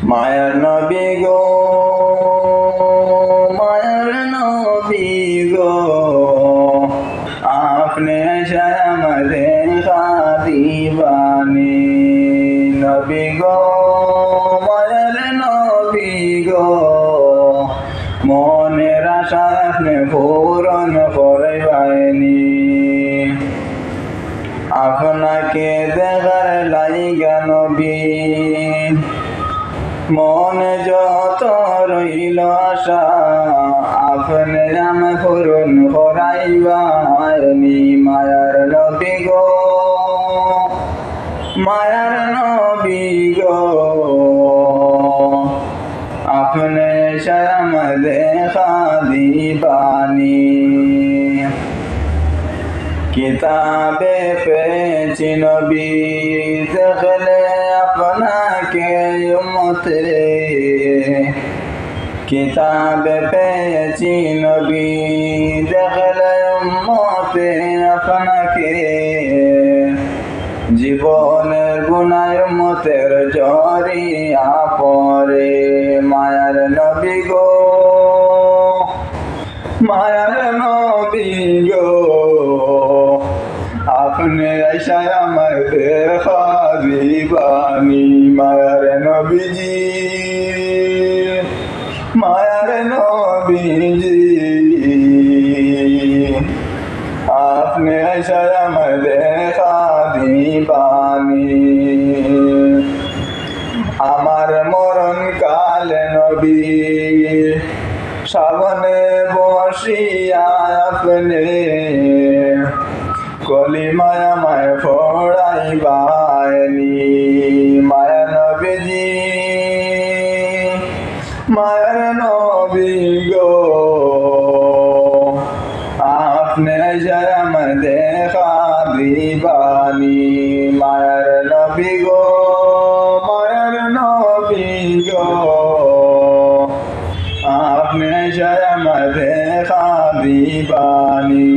মায়ার নবী গো, মায়ার নবী গো, আপনি আমারে দিবানি। নবী গো, মায়ার নবী গো, মনের আশা আপনি পূরণ করবাইনি। আপনাকে দেখার লাইগা নবী, মনে যত রইল আশা, আপনি আমি পূরণ করাইবানি। মায়ার নবী গো, মায়ার নবী গো, আপনি আমারে দেখা দিবানি। কিতাবে পেয়েছি নবী, দেখলে আপনাকে উম্মতে। কিতাবে পেয়েছি নবী, দেখলে উম্মতে আপনাকে। জীবনের গুনায় উম্মতের জড়িয়া পড়ে। মায়ার নবী গো, মায়ার নবী গো, আপনি আইসা আমার দেখা দিবানি। মায়ার নবীজি, মায়ার নবীজি, আপনি আইসা আমার দেখা দিবানি। আমার মরণ কালে নবী, সাবনে বসিয়া আপনি কলিমায় আমায় পড়াইবানি। মায়া নবীজি, মায়ার নবী গো, আপনি আমার দেখা দিবানি। মায়ার নবী গো, মায়ার নবী গো, আপনি আমার দেখা দিবানি।